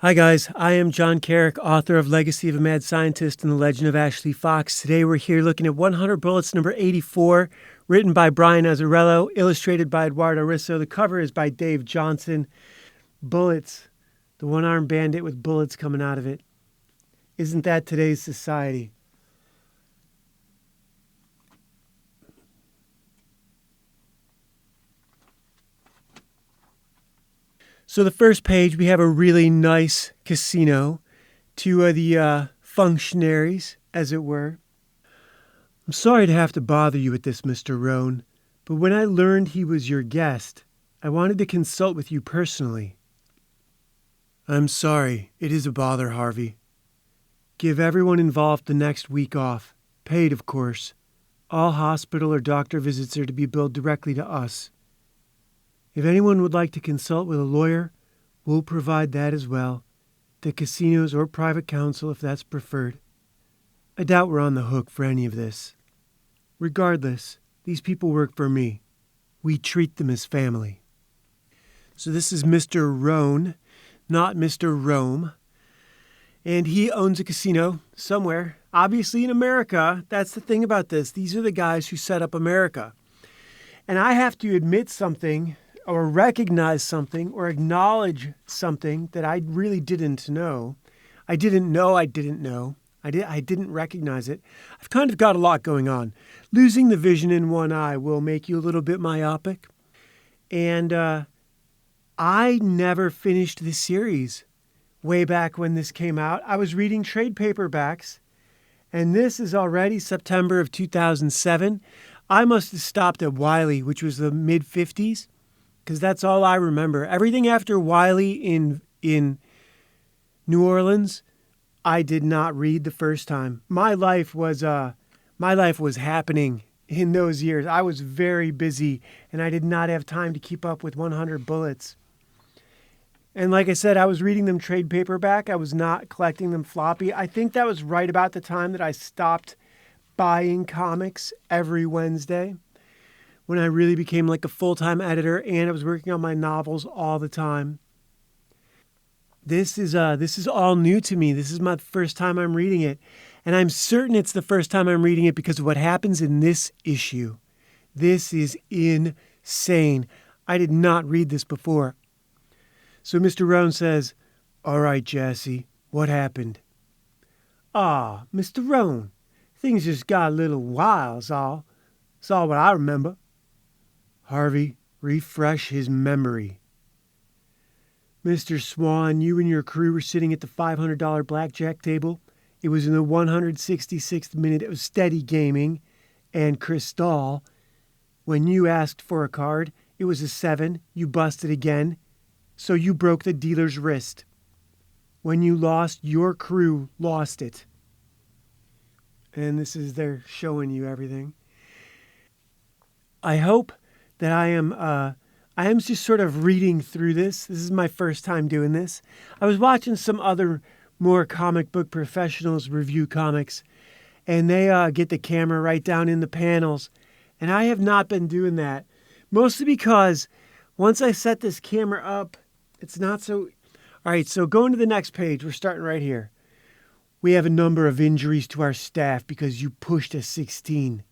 Hi guys, I am John Carrick, author of Legacy of a Mad Scientist and The Legend of Ashley Fox. Today we're here looking at 100 Bullets number 84, written by Brian Azzarello, illustrated by Eduardo Risso. The cover is by Dave Johnson. Bullets, the one-armed bandit with bullets coming out of it. Isn't that today's society? So the first page, we have a really nice casino. Two of the functionaries, as it were. I'm sorry to have to bother you with this, Mr. Roan, but when I learned he was your guest, I wanted to consult with you personally. I'm sorry. It is a bother, Harvey. Give everyone involved the next week off. Paid, of course. All hospital or doctor visits are to be billed directly to us. If anyone would like to consult with a lawyer, we'll provide that as well. The casinos or private counsel if that's preferred. I doubt we're on the hook for any of this. Regardless, these people work for me. We treat them as family. So this is Mr. Roan, not Mr. Rome. And he owns a casino somewhere, obviously in America. That's the thing about this. These are the guys who set up America. And I have to admit something, or recognize something, or acknowledge something that I really didn't know. I didn't know. I didn't recognize it. I've kind of got a lot going on. Losing the vision in one eye will make you a little bit myopic. And I never finished this series way back when this came out. I was reading trade paperbacks, and this is already September of 2007. I must have stopped at Wiley, which was the mid-50s, because that's all I remember. Everything after Wiley in New Orleans, I did not read the first time. My life was happening in those years. I was very busy, and I did not have time to keep up with 100 Bullets. And like I said, I was reading them trade paperback. I was not collecting them floppy. I think that was right about the time that I stopped buying comics every Wednesday, when I really became like a full-time editor and I was working on my novels all the time. This is all new to me. This is my first time I'm reading it. And I'm certain it's the first time I'm reading it because of what happens in this issue. This is insane. I did not read this before. So Mr. Roan says, "All right, Jesse, what happened?" "Ah, Mr. Roan, things just got a little wild, that's all. That's all what I remember." Harvey, refresh his memory. "Mr. Swan, you and your crew were sitting at the $500 blackjack table. It was in the 166th minute of steady gaming, and Cristal, when you asked for a card, it was a 7. You busted again, so you broke the dealer's wrist. When you lost, your crew lost it." And this is, they're showing you everything. I hope that I am just sort of reading through this. This is my first time doing this. I was watching some other more comic book professionals review comics, and they get the camera right down in the panels. And I have not been doing that, mostly because once I set this camera up, it's not so... All right, so going to the next page, we're starting right here. "We have a number of injuries to our staff because you pushed a 16.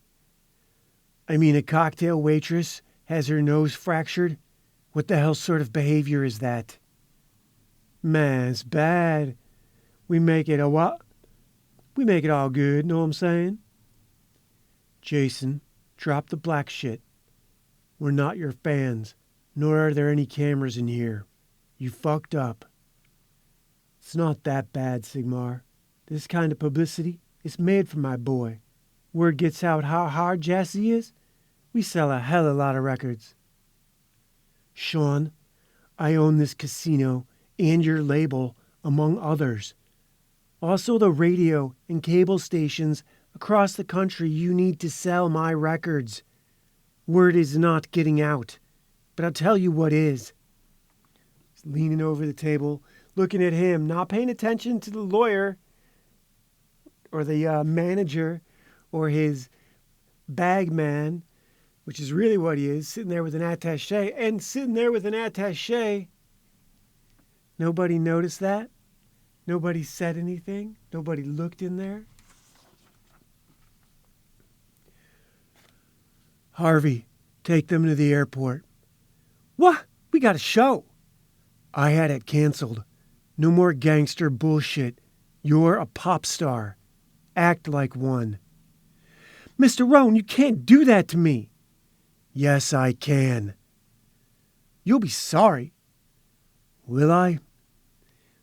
I mean, a cocktail waitress has her nose fractured? What the hell sort of behavior is that?" "Man, it's bad. We make it a what? We make it all good, know what I'm saying?" "Jason, drop the black shit. We're not your fans, nor are there any cameras in here. You fucked up." "It's not that bad, Sigmar. This kind of publicity is made for my boy. Word gets out how hard Jesse is. We sell a hell of a lot of records." "Sean, I own this casino and your label, among others. Also the radio and cable stations across the country you need to sell my records. Word is not getting out, but I'll tell you what is." He's leaning over the table, looking at him, not paying attention to the lawyer or the manager or his bag man, which is really what he is, sitting there with an attaché. And sitting there with an attaché, nobody noticed that? Nobody said anything. Nobody looked in there. Harvey, take them to the airport. What? We got a show. I had it canceled. No more gangster bullshit. You're a pop star. Act like one. Mr. Roan, you can't do that to me. Yes, I can. You'll be sorry. Will I?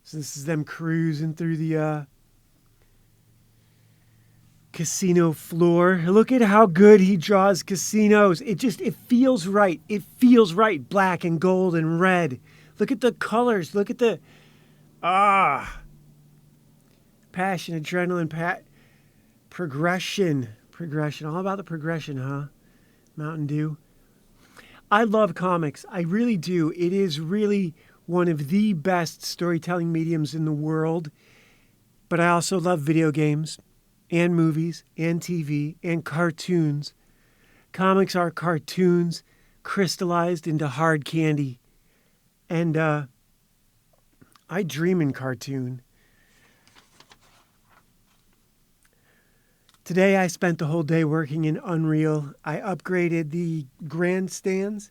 So this is them cruising through the casino floor. Look at how good he draws casinos. It feels right. It feels right. Black and gold and red. Look at the colors. Look at the passion, adrenaline, progression. All about the progression, huh? Mountain Dew. I love comics. I really do. It is really one of the best storytelling mediums in the world. But I also love video games and movies and TV and cartoons. Comics are cartoons crystallized into hard candy. And I dream in cartoon. Today I spent the whole day working in Unreal. I upgraded the grandstands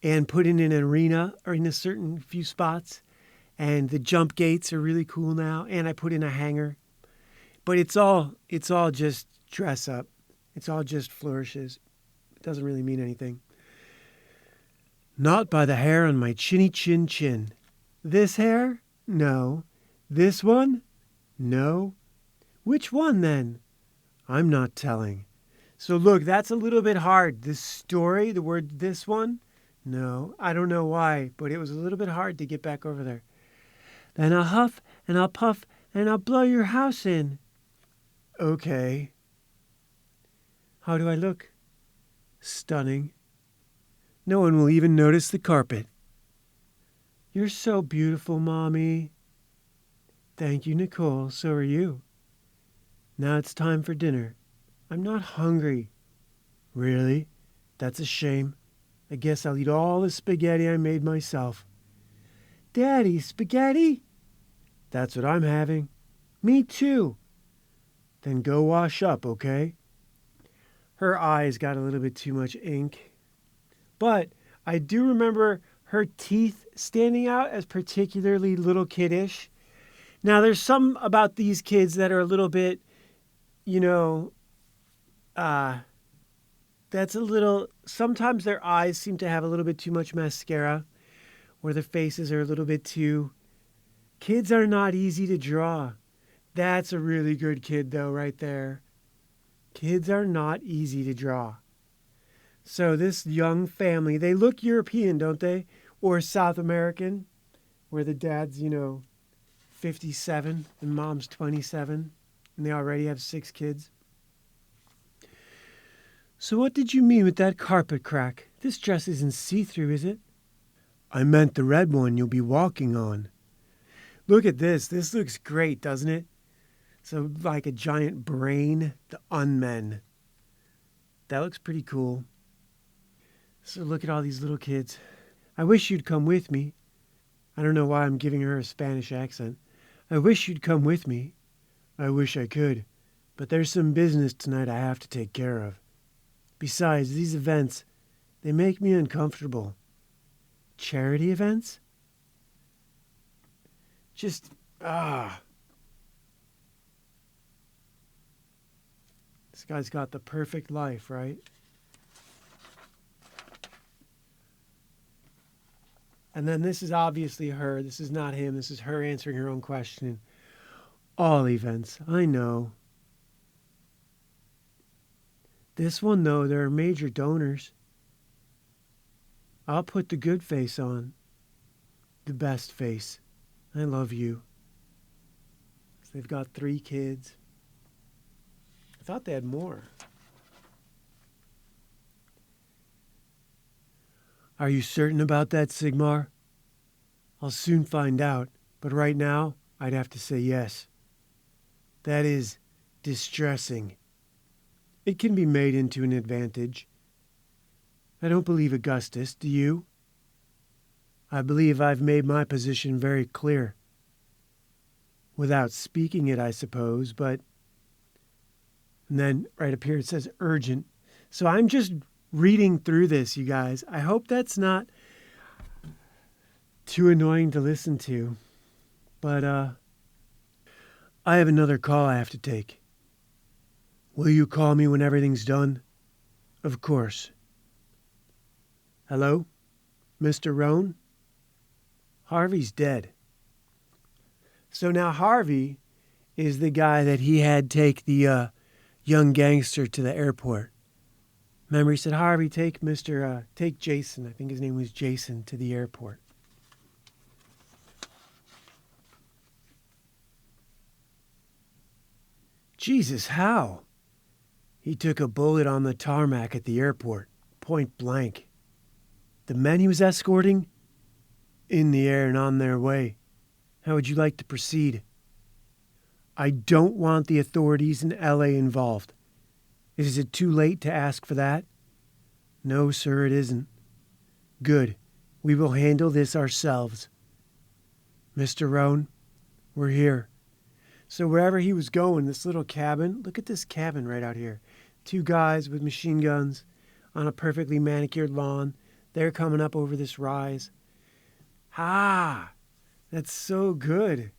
and put in an arena or in a certain few spots. And the jump gates are really cool now. And I put in a hangar. But it's all just dress up. It's all just flourishes. It doesn't really mean anything. Not by the hair on my chinny chin chin. This hair? No. This one? No. Which one then? I'm not telling. So look, that's a little bit hard. This story, the word this one? No. I don't know why, but it was a little bit hard to get back over there. Then I'll huff and I'll puff and I'll blow your house in. Okay. How do I look? Stunning. No one will even notice the carpet. You're so beautiful, Mommy. Thank you, Nicole. So are you. Now it's time for dinner. I'm not hungry. Really? That's a shame. I guess I'll eat all the spaghetti I made myself. Daddy, spaghetti? That's what I'm having. Me too. Then go wash up, okay? Her eyes got a little bit too much ink. But I do remember her teeth standing out as particularly little kiddish. Now, there's some about these kids that are a little bit, that's a little, sometimes their eyes seem to have a little bit too much mascara, or their faces are a little bit too, kids are not easy to draw. That's a really good kid, though, right there. Kids are not easy to draw. So this young family, they look European, don't they? Or South American, where the dad's, 57 and mom's 27, and they already have 6 kids. So what did you mean with that carpet crack? This dress isn't see-through, is it? I meant the red one you'll be walking on. Look at this. This looks great, doesn't it? So like a giant brain, the unmen. That looks pretty cool. So look at all these little kids. I wish you'd come with me. I don't know why I'm giving her a Spanish accent. I wish you'd come with me. I wish I could, but there's some business tonight I have to take care of. Besides, these events, they make me uncomfortable. Charity events? Just, This guy's got the perfect life, right? And then this is obviously her. This is not him. This is her answering her own question. All events, I know. This one, though, there are major donors. I'll put the good face on. The best face. I love you. So they've got 3 kids. I thought they had more. Are you certain about that, Sigmar? I'll soon find out, but right now, I'd have to say yes. That is distressing. It can be made into an advantage. I don't believe Augustus, do you? I believe I've made my position very clear. without speaking it, I suppose, but... And then right up here it says urgent. So I'm just reading through this, you guys. I hope that's not too annoying to listen to. But I have another call I have to take. Will you call me when everything's done? Of course. Hello? Mr. Roan? Harvey's dead. So now Harvey is the guy that he had take the young gangster to the airport. Remember, he said, Harvey, take Jason, I think his name was Jason, to the airport. Jesus, how? He took a bullet on the tarmac at the airport, point blank. The men he was escorting? In the air and on their way. How would you like to proceed? I don't want the authorities in L.A. involved. Is it too late to ask for that? No, sir, it isn't. Good. We will handle this ourselves. Mr. Roan, we're here. So wherever he was going, this little cabin, look at this cabin right out here. 2 guys with machine guns on a perfectly manicured lawn. They're coming up over this rise. Ah, that's so good.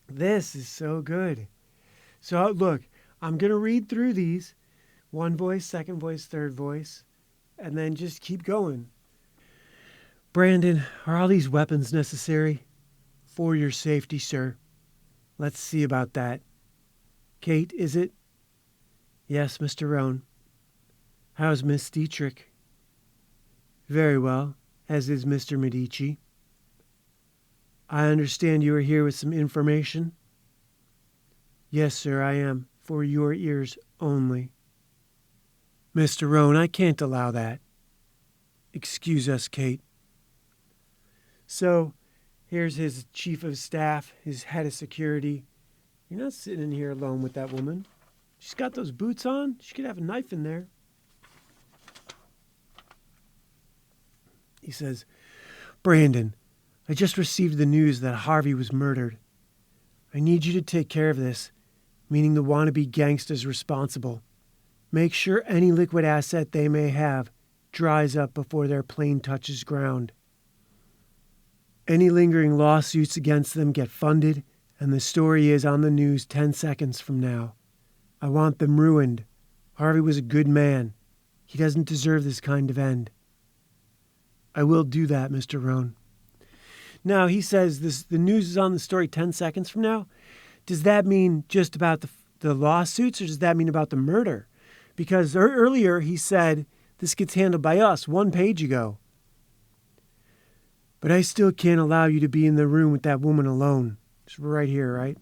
This is so good. So look, I'm going to read through these. 1 voice, 2nd voice, 3rd voice, and then just keep going. Brandon, are all these weapons necessary? For your safety, sir. Let's see about that. Kate, is it? Yes, Mr. Roan. How's Miss Dietrich? Very well, as is Mr. Medici. I understand you are here with some information? Yes, sir, I am. For your ears only. Mr. Roan, I can't allow that. Excuse us, Kate. So, here's his chief of staff, his head of security. You're not sitting in here alone with that woman. She's got those boots on. She could have a knife in there. He says, Brandon, I just received the news that Harvey was murdered. I need you to take care of this, meaning the wannabe gangsters responsible. Make sure any liquid asset they may have dries up before their plane touches ground. Any lingering lawsuits against them get funded, and the story is on the news 10 seconds from now. I want them ruined. Harvey was a good man. He doesn't deserve this kind of end. I will do that, Mr. Roan. Now, he says the news is on the story 10 seconds from now. Does that mean just about the lawsuits, or does that mean about the murder? Because earlier he said this gets handled by us 1 page ago. But I still can't allow you to be in the room with that woman alone. It's right here, right?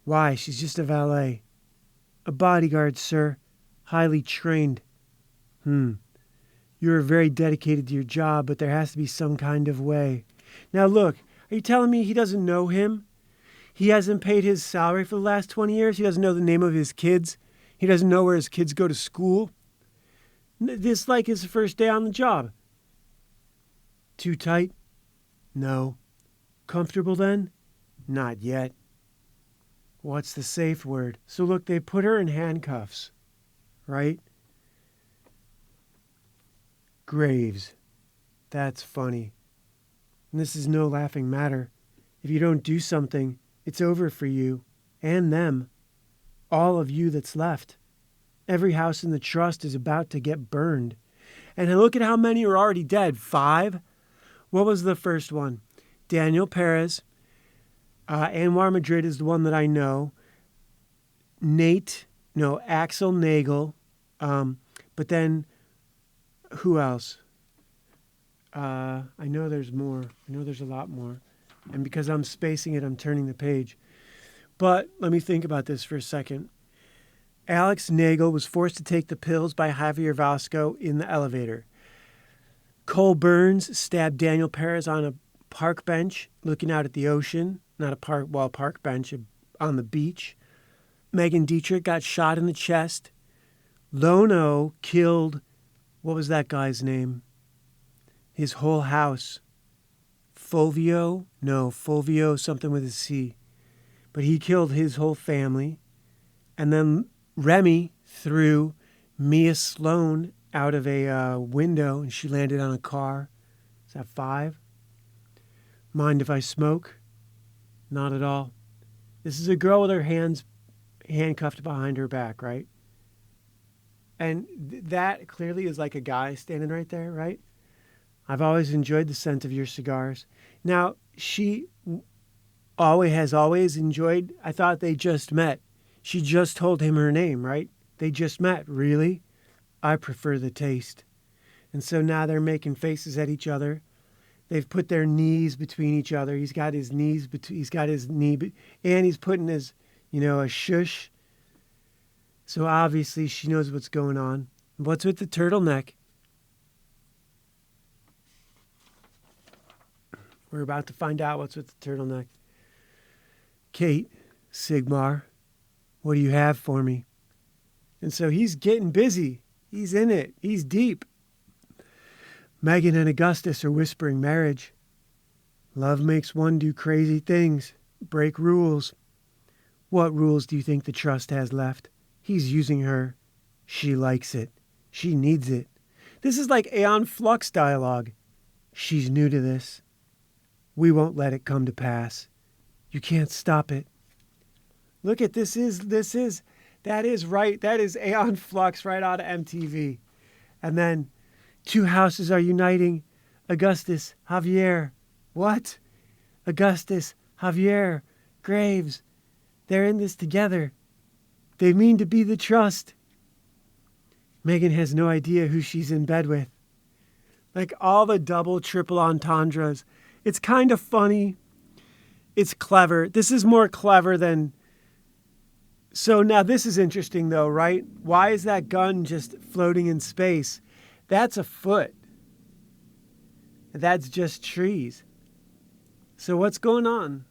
Why? She's just a valet. A bodyguard, sir. Highly trained. You're very dedicated to your job, but there has to be some kind of way. Now look, are you telling me he doesn't know him? He hasn't paid his salary for the last 20 years? He doesn't know the name of his kids? He doesn't know where his kids go to school? This like his first day on the job. Too tight? No. Comfortable then? Not yet. What's the safe word? So look, they put her in handcuffs, right? Graves. That's funny. And this is no laughing matter. If you don't do something, it's over for you and them. All of you that's left. Every house in the trust is about to get burned. And look at how many are already dead. 5? What was the first one? Daniel Perez. Anwar Madrid is the one that I know. Axel Nagel. But then, who else? I know there's more. I know there's a lot more. And because I'm spacing it, I'm turning the page. But let me think about this for a second. Alex Nagel was forced to take the pills by Javier Vasco in the elevator. Cole Burns stabbed Daniel Perez on a park bench looking out at the ocean. Not a park bench on the beach. Megan Dietrich got shot in the chest. Lono killed, what was that guy's name? His whole house. Fulvio something with a C. but he killed his whole family. And then Remy threw Mia Sloan out of a window, and she landed on a car. Is that 5? Mind if I smoke? Not at all. This is a girl with her hands handcuffed behind her back, right? And that clearly is like a guy standing right there, right? I've always enjoyed the scent of your cigars. Now, she has always enjoyed, I thought they just met. She just told him her name, right? They just met. Really? I prefer the taste. And so now they're making faces at each other. They've put their knees between each other. He's got his knees he's got his knee, and he's putting his, a shush. So obviously she knows what's going on. What's with the turtleneck? We're about to find out what's with the turtleneck. Kate, Sigmar, what do you have for me? And so he's getting busy. He's in it. He's deep. Megan and Augustus are whispering marriage. Love makes one do crazy things, break rules. What rules do you think the trust has left? He's using her. She likes it. She needs it. This is like Aeon Flux dialogue. She's new to this. We won't let it come to pass. You can't stop it. Look at that is right. That is Aeon Flux right out of MTV. And then 2 houses are uniting. Augustus, Javier. What? Augustus, Javier, Graves. They're in this together. They mean to be the trust. Megan has no idea who she's in bed with. Like all the double, triple entendres. It's kind of funny. It's clever. This is more clever than... So now this is interesting though, right? Why is that gun just floating in space? That's a foot. That's just trees. So what's going on?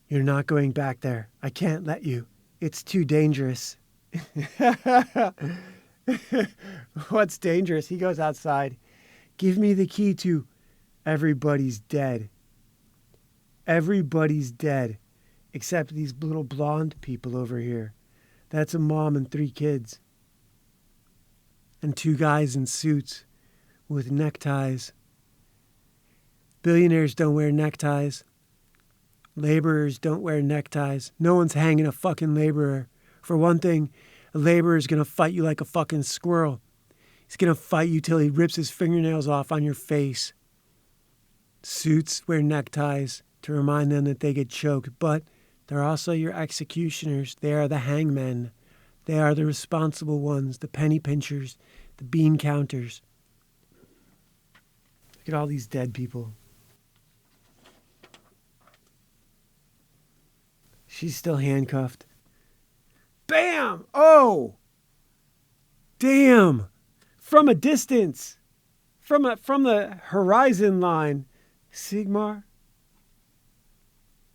You're not going back there. I can't let you. It's too dangerous. What's dangerous? He goes outside. Give me the key to... Everybody's dead. Everybody's dead. Except these little blonde people over here. That's a mom and 3 kids. And 2 guys in suits with neckties. Billionaires don't wear neckties. Laborers don't wear neckties. No one's hanging a fucking laborer. For one thing, a laborer is going to fight you like a fucking squirrel. He's going to fight you till he rips his fingernails off on your face. Suits wear neckties to remind them that they get choked, but they're also your executioners. They are the hangmen. They are the responsible ones, the penny pinchers, the bean counters. Look at all these dead people. She's still handcuffed. Bam! Oh! Damn! From a distance. From the horizon line. Sigmar?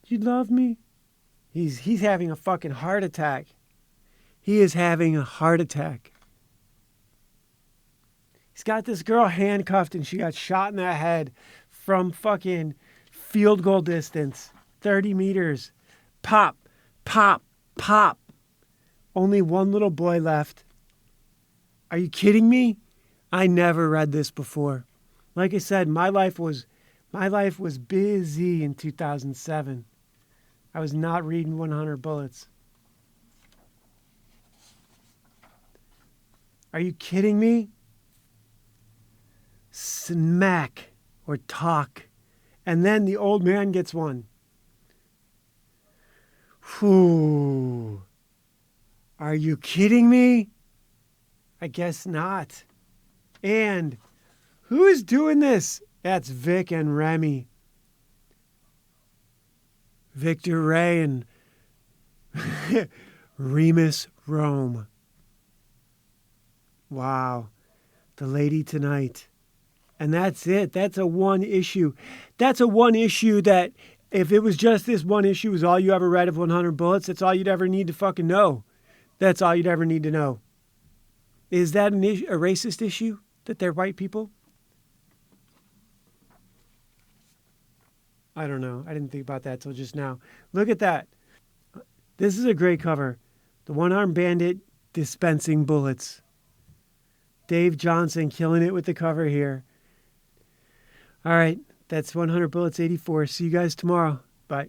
You love me? He's having a fucking heart attack. He is having a heart attack. He's got this girl handcuffed and she got shot in the head from fucking field goal distance. 30 meters. Pop, pop, pop. Only one little boy left. Are you kidding me? I never read this before. Like I said, my life was busy in 2007. I was not reading 100 Bullets. Are you kidding me? Smack or talk. And then the old man gets one. Whew. Are you kidding me? I guess not. And who is doing this? That's Vic and Remy. Victor Ray and Remus Rome. Wow. The lady tonight. And that's it. That's a one issue. That's a one issue that if it was just this one issue was all you ever read of 100 Bullets, that's all you'd ever need to fucking know. That's all you'd ever need to know. Is that a racist issue that they're white people? I don't know. I didn't think about that till just now. Look at that. This is a great cover. The One-Armed Bandit dispensing bullets. Dave Johnson killing it with the cover here. All right. That's 100 Bullets 84. See you guys tomorrow. Bye.